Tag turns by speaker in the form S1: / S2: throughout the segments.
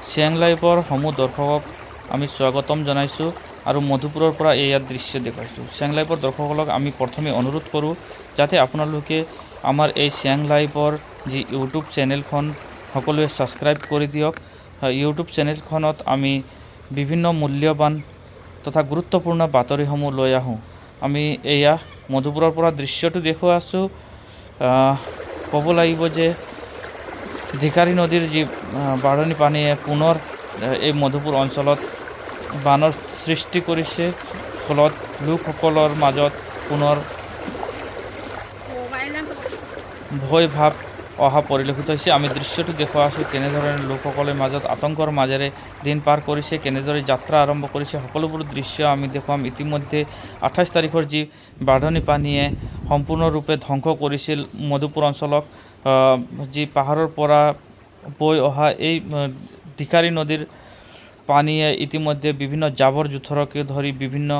S1: চিয়াং লাইভৰ সমূহ দৰ্শকক আমি স্বাগতম জনাইছোঁ আৰু মধুপুৰৰ পৰা ইয়াৰ দৃশ্য দেখুৱাইছোঁ। চিয়াং লাইভৰ দৰ্শকসকলক আমি প্ৰথমে অনুৰোধ কৰোঁ যাতে আপোনালোকে আমাৰ এই চিয়াং লাইভৰ যি ইউটিউব চেনেলখন সকলোৱে ছাবস্ক্ৰাইব কৰি দিয়ক। ইউটিউব চেনেলখনত আমি বিভিন্ন মূল্যৱান তথা গুৰুত্বপূৰ্ণ বাতৰিসমূহ লৈ আহোঁ। আমি এয়া মধুপুৰৰ পৰা দৃশ্যটো দেখুৱাই আছোঁ। ক'ব লাগিব যে ধিকাৰী নদীৰ যি বাঢ়নি পানীয়ে পুনৰ এই মধুপুৰ অঞ্চলত বানৰ সৃষ্টি কৰিছে, ফলত লোকসকলৰ মাজত পুনৰ ভয় ভাৱ অহা পৰিলক্ষিত হৈছে। আমি দৃশ্যটো দেখুৱাই আছোঁ কেনেধৰণে লোকসকলৰ মাজত আতংকৰ মাজেৰে দিন পাৰ কৰিছে, কেনেদৰে যাত্ৰা আৰম্ভ কৰিছে, সকলোবোৰ দৃশ্য আমি দেখুৱাম। ইতিমধ্যে 28 তাৰিখৰ যি বাঢ়নি পানীয়ে সম্পূৰ্ণৰূপে ধ্বংস কৰিছিল মধুপুৰ অঞ্চলক, যি পাহাৰৰ পৰা বৈ অহা এই ধিকাৰী নদীৰ পানীয়ে ইতিমধ্যে বিভিন্ন জাবৰ জোঁথৰকে ধৰি বিভিন্ন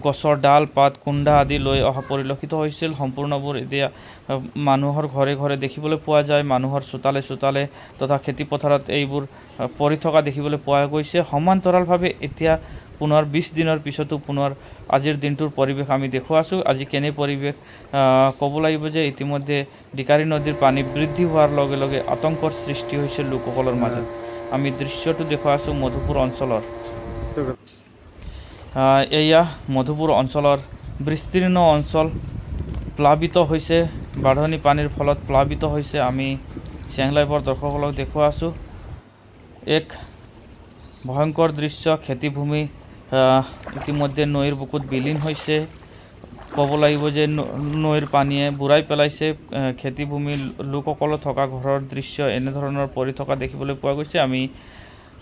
S1: গছৰ ডাল পাত কুণ্ডা আদি লৈ অহা পৰিলক্ষিত হৈছিল। সম্পূৰ্ণবোৰ এতিয়া মানুহৰ ঘৰে ঘৰে দেখিবলৈ পোৱা যায়, মানুহৰ চোতালে চোতালে তথা খেতিপথাৰত এইবোৰ পৰি থকা দেখিবলৈ পোৱা গৈছে। সমান্তৰালভাৱে এতিয়া পুনৰ 20 দিনৰ পিছতো পুনৰ আজিৰ দিনটোৰ পৰিৱেশ আমি দেখুৱাইছোঁ। আজি কেনে পৰিৱেশ ক'ব লাগিব যে ইতিমধ্যে ধিকাৰী নদীৰ পানী বৃদ্ধি হোৱাৰ লগে লগে আতংকৰ সৃষ্টি হৈছে লোকসকলৰ মাজত। আমি দৃশ্যটো দেখুৱাইছোঁ মধুপুৰ অঞ্চলৰ। এয়া মধুপুৰ অঞ্চলৰ বিস্তীৰ্ণ অঞ্চল প্লাবিত হৈছে, বাঢ়নি পানীৰ ফলত প্লাবিত হৈছে। আমি চিয়াং লাইভৰ দৰ্শকসকলক দেখুৱাইছোঁ এক ভয়ংকৰ দৃশ্য। খেতিভূমি ইতিমধ্যে নৈৰ বুকুত বিলীন হৈছে। ক'ব লাগিব যে নৈৰ পানীয়ে বুৰাই পেলাইছে খেতিভূমি, লোকসকলৰ থকা ঘৰৰ দৃশ্য এনেধৰণৰ পৰি থকা দেখিবলৈ পোৱা গৈছে। আমি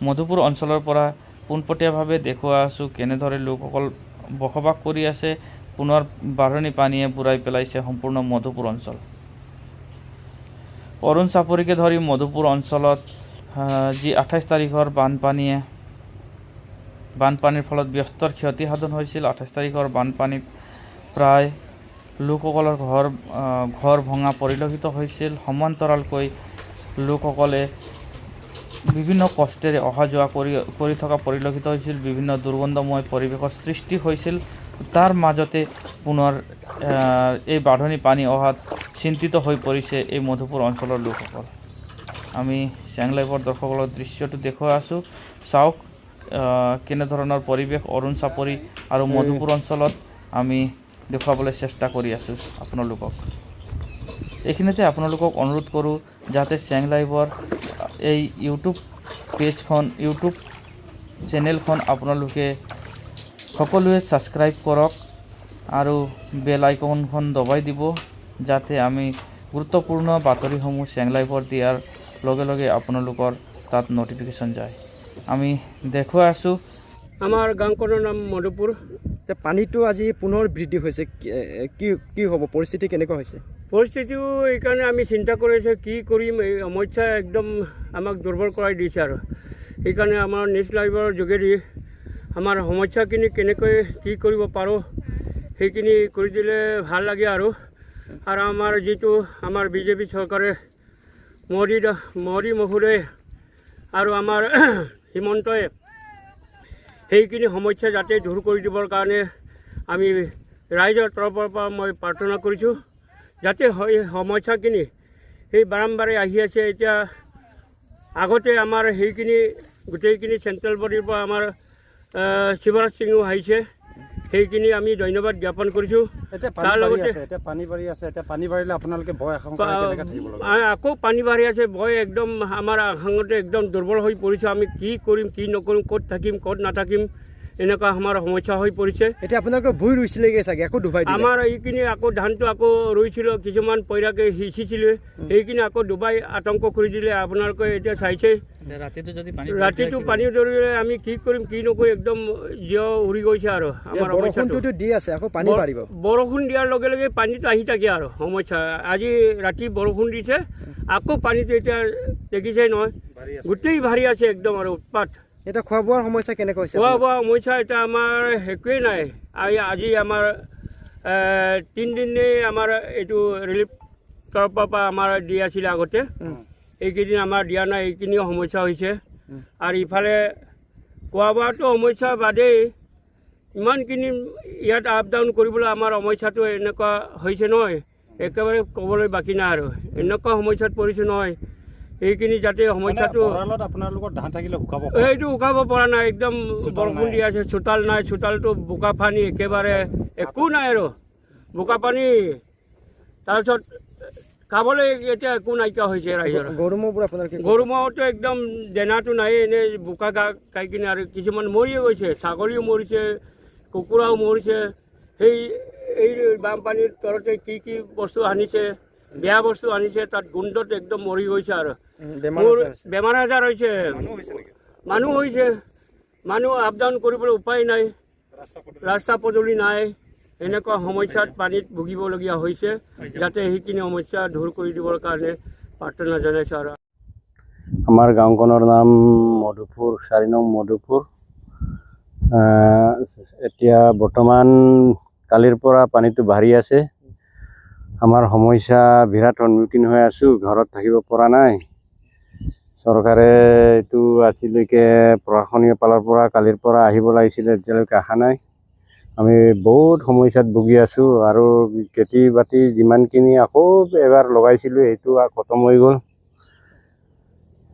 S1: মধুপুৰ অঞ্চলৰ পৰা পোনপটীয়াভাৱে দেখুৱাই আছোঁ কেনেদৰে লোকসকল বসবাস কৰি আছে। পুনৰ বাঢ়নি পানীয়ে বুৰাই পেলাইছে সম্পূৰ্ণ মধুপুৰ অঞ্চল। অৰুণ চাপৰিকে ধৰি মধুপুৰ অঞ্চলত যি 28 তাৰিখৰ বানপানীৰ ফলত ব্যস্তৰ ক্ষতিসাধন হৈছিল। 28 তাৰিখৰ বানপানীত প্ৰায় লোকসকলৰ ঘৰ ভঙা পৰিলক্ষিত হৈছিল। সমান্তৰালকৈ লোকসকলে বিভিন্ন কষ্টেৰে অহা যোৱা কৰি থকা পৰিলক্ষিত হৈছিল। বিভিন্ন দুৰ্গন্ধময় পৰিৱেশৰ সৃষ্টি হৈছিল। তাৰ মাজতে পুনৰ এই বাঢ়নি পানী অহাত চিন্তিত হৈ পৰিছে এই মধুপুৰ অঞ্চলৰ লোকসকল। আমি চিয়াং লাইভৰ দৰ্শকসকলৰ দৃশ্যটো দেখুৱাই আছোঁ। চাওক কেনেধৰণৰ পৰিৱেশ অৰুণ চাপৰি আৰু মধুপুৰ অঞ্চলত আমি দেখুৱাবলৈ চেষ্টা কৰি আছোঁ আপোনালোকক। এইখিনিতে আপোনালোকক অনুৰোধ কৰোঁ যাতে চিয়াং লাইভৰ এই ইউটিউব চেনেলখন আপোনালোকে সকলোৱে ছাবস্ক্ৰাইব কৰক আৰু বেল আইকনখন দবাই দিব, যাতে আমি গুৰুত্বপূৰ্ণ বাতৰিসমূহ চিয়াং লাইভৰ দিয়াৰ লগে লগে আপোনালোকৰ তাত নটিফিকেশ্যন যায়। আমি দেখুৱাই আছোঁ
S2: আমাৰ গাঁওখনৰ নাম মধুপুৰ।
S3: পানীটো আজি পুনৰ বৃদ্ধি হৈছে, কি হ'ব, পৰিস্থিতি কেনেকুৱা হৈছে?
S2: পৰিস্থিতিও এইকাৰণে আমি চিন্তা কৰি আছোঁ কি কৰিম। এই সমস্যা একদম আমাক দুৰ্বল কৰাই দিছে আৰু সেইকাৰণে আমাৰ নিউজ লাইভৰ যোগেদি আমাৰ সমস্যাখিনি কেনেকৈ কি কৰিব পাৰোঁ সেইখিনি কৰি দিলে ভাল লাগে। আৰু আমাৰ যিটো আমাৰ বিজেপি চৰকাৰে মোদী মহোদয় আৰু আমাৰ হিমন্তই সেইখিনি সমস্যা যাতে দূৰ কৰি দিবৰ কাৰণে আমি ৰাইজৰ তৰফৰ পৰা মই প্ৰাৰ্থনা কৰিছোঁ, যাতে সমস্যাখিনি সেই বাৰম্বাৰে আহি আছে। এতিয়া আগতে আমাৰ সেইখিনি গোটেইখিনি চেণ্ট্ৰেল বডিৰ পৰা আমাৰ শিৱৰাজ সিঙো আহিছে, সেইখিনি আমি ধন্যবাদ জ্ঞাপন কৰিছোঁ। তাৰ লগতে
S3: পানী বাঢ়ি আছে, এতিয়া পানী বাঢ়িলে আপোনালোকে ভয়
S2: আকৌ পানী বাঢ়ি আছে, ভয় একদম আমাৰ আশংকাতে একদম দুৰ্বল হৈ পৰিছে। আমি কি কৰিম কি নকৰিম, ক'ত থাকিম ক'ত নাথাকিম, এনেকুৱা আমাৰ সমস্যা হৈ পৰিছে।
S3: এতিয়া আপোনালোকে ভুই ৰুইছিলেগৈ চাগে, আকৌ ডুবাই
S2: আমাৰ এইখিনি আকৌ ধানটো আকৌ ৰুইছিলোঁ, কিছুমান পইৰাকে সিঁচিছিলে, সেইখিনি আকৌ ডুবাই আতংক কৰি দিলে। আপোনালোকে এতিয়া চাইছে ৰাতিটো পানী ধৰিলে আমি কি কৰিম কি নকৰিম, একদম জিয় উৰি গৈছে। আৰু আমাৰ
S3: বৰষুণটো দি আছে, আকৌ পানী বাঢ়িব।
S2: বৰষুণ দিয়াৰ লগে লগে পানীটো আহি থাকে আৰু সমস্যা। আজি ৰাতি বৰষুণ দিছে, আকৌ পানীটো এতিয়া দেখিছে নহয়, গোটেই ভাৰি আছে একদম আৰু উৎপাত।
S3: এতিয়া খোৱা বোৱাৰ সমস্যা কেনেকুৱা হৈছে?
S2: খোৱা বোৱা সমস্যা এতিয়া আমাৰ একোৱেই নাই। আজি আমাৰ 3 দিনেই আমাৰ এইটো ৰিলিফ তৰফৰ পৰা আমাৰ দি আছিলে আগতে, এইকেইদিন আমাৰ দিয়া নাই, এইখিনিও সমস্যা হৈছে। আৰু ইফালে খোৱা বোৱাটো সমস্যা বাদেই ইমানখিনি ইয়াত আপ ডাউন কৰিবলৈ আমাৰ সমস্যাটো এনেকুৱা হৈছে নহয় একেবাৰে ক'বলৈ বাকী নাই আৰু এনেকুৱা সমস্যাত পৰিছোঁ নহয় এইখিনি যাতে সমস্যাটো
S4: আপোনালোকৰ ধান থাকিলে শুকাব
S2: এইটো শুকাব পৰা নাই একদম বৰষুণ দি আছে চোতাল নাই চোতালটো বোকা পানী একেবাৰে একো নাই আৰু বোকা পানী তাৰপিছত খাবলৈ এতিয়া একো নাইকিয়া হৈছে ৰাইজৰ
S3: গৰু ম'হবোৰ আপোনালোকে
S2: গৰু ম'হটো একদম দেনাটো নাই এনেই বোকা খাই কিনে আৰু কিছুমান মৰিয়ে গৈছে ছাগলীও মৰিছে কুকুৰাও মৰিছে সেই এই বানপানীৰ তলতে কি কি বস্তু আনিছে বেয়া বস্তু আনিছে তাত গোন্ধত একদম মৰি গৈছে আৰু মোৰ বেমাৰ আজাৰ হৈছে মানুহ হৈছে মানুহ আপ ডাউন কৰিবলৈ উপায় নাই ৰাস্তা পদূলি নাই এনেকুৱা সমস্যাত পানীত ভুগিবলগীয়া হৈছে যাতে সেইখিনি সমস্যা দূৰ কৰি দিবৰ কাৰণে প্ৰাৰ্থনা জনাইছোঁ আৰু
S5: আমাৰ গাঁওখনৰ নাম মধুপুৰ 4 নং মধুপুৰ এতিয়া বৰ্তমান কালিৰ পৰা পানীটো বাঢ়ি আছে আমাৰ সমস্যা বিৰাট সন্মুখীন হৈ আছোঁ ঘৰত থাকিব পৰা নাই চৰকাৰে এইটো আজিলৈকে প্ৰশাসনীয় ফালৰ পৰা কালিৰ পৰা আহিব লাগিছিলে এতিয়ালৈকে অহা নাই আমি বহুত সমস্যাত ভুগি আছোঁ আৰু খেতি বাতি যিমানখিনি আকৌ এবাৰ লগাইছিলোঁ সেইটো খতম হৈ গ'ল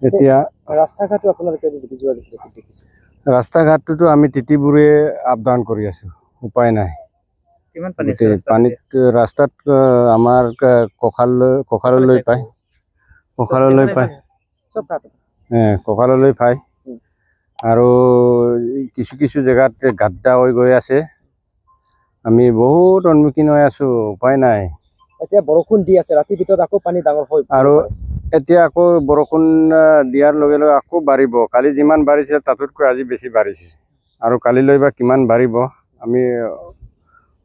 S5: এতিয়া
S3: ৰাস্তা ঘাটো আপোনালোকে দেখিছোঁ
S5: ৰাস্তা ঘাটটোতো আমি তিতিবোৰে আপ ডাউন কৰি আছোঁ উপায় নাই
S1: কিমান
S5: পানীত ৰাস্তাত আমাৰ কঁকাললৈ পায়
S3: চব ঘাট
S5: কঁকাললৈ পায় আৰু কিছু কিছু জেগাত গাদ্দা হৈ গৈ আছে আমি বহুত সন্মুখীন হৈ আছোঁ উপায় নাই
S3: এতিয়া বৰষুণ দি আছে ৰাতিৰ ভিতৰত আকৌ পানী ডাঙৰ হৈ
S5: আৰু এতিয়া আকৌ বৰষুণ দিয়াৰ লগে লগে আকৌ বাঢ়িব কালি যিমান বাঢ়িছে তাতোতকৈ আজি বেছি বাঢ়িছে আৰু কালিলৈ বা কিমান বাঢ়িব আমি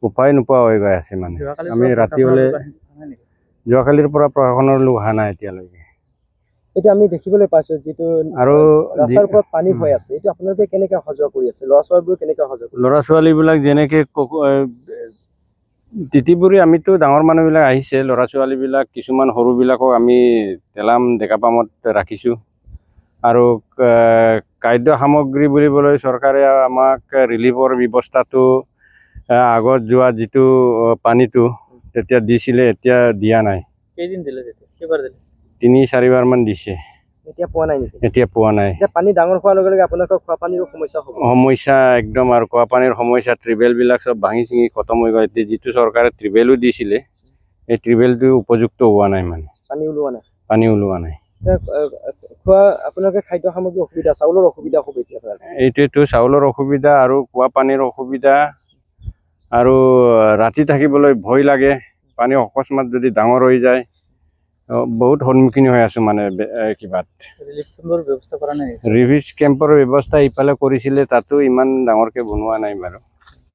S5: উপায় নোপোৱা হৈ গৈ আছে মানে আমি ৰাতি হ'লে যোৱাকালিৰ পৰা প্ৰশাসনৰ লোক অহা নাই এতিয়ালৈকে
S3: এতিয়া আমি দেখিবলৈ পাইছোঁ যিটো
S5: আৰু
S3: ৰাস্তাৰ ওপৰত পানী হৈ আছে এইটো আপোনালোকে কেনেকৈ অহা যোৱা কৰি আছে ল'ৰা ছোৱালীবোৰ কেনেকৈ অহা যোৱা কৰি
S5: ল'ৰা ছোৱালীবিলাক যেনেকৈ তিতিবুৰি আমিতো ডাঙৰ মানুহবিলাক আহিছে ল'ৰা ছোৱালীবিলাক কিছুমান সৰুবিলাকক আমি তেলাম ডেকাপামত ৰাখিছোঁ আৰু খাদ্য সামগ্ৰী বুলিবলৈ চৰকাৰে আমাক ৰিলিফৰ ব্যৱস্থাটো আগত যোৱা যিটো পানীটো তেতিয়া দিছিলে এতিয়া দিয়া নাই
S1: কেইদিন দিলে কেইবাৰ দিলে
S5: 3-4 বাৰমান দিছে
S3: এতিয়া পোৱা নাই নেকি
S5: এতিয়া পোৱা নাই
S3: এতিয়া পানী ডাঙৰ হোৱাৰ লগে লগে আপোনালোকৰ খোৱা পানীৰো সমস্যা হ'ব
S5: সমস্যা একদম আৰু খোৱা পানীৰ সমস্যা ত্ৰিবেলবিলাক চব ভাঙি চিঙি খতম হৈ গ'ল এতিয়া যিটো চৰকাৰে ত্ৰিবেলো দিছিলে এই ত্ৰিবেলটো উপযুক্ত হোৱা নাই মানে
S3: পানী ওলোৱা নাই
S5: পানী ওলোৱা নাই
S3: খোৱা আপোনালোকে খাদ্য সামগ্ৰীৰ অসুবিধা চাউলৰ অসুবিধা হ'ব এতিয়া
S5: এইটোৱেতো চাউলৰ অসুবিধা আৰু খোৱা পানীৰ অসুবিধা আৰু ৰাতি থাকিবলৈ ভয় লাগে পানী অকস্মাত যদি ডাঙৰ হৈ যায় বহুত সন্মুখীন হৈ আছোঁ মানে কিবাত
S1: ৰিলিফ কেম্পৰ ব্যৱস্থা কৰা নাই
S5: ৰিলিফ কেম্পৰ ব্যৱস্থা ইফালে কৰিছিলে তাতো ইমান ডাঙৰকৈ বনোৱা নাই বাৰু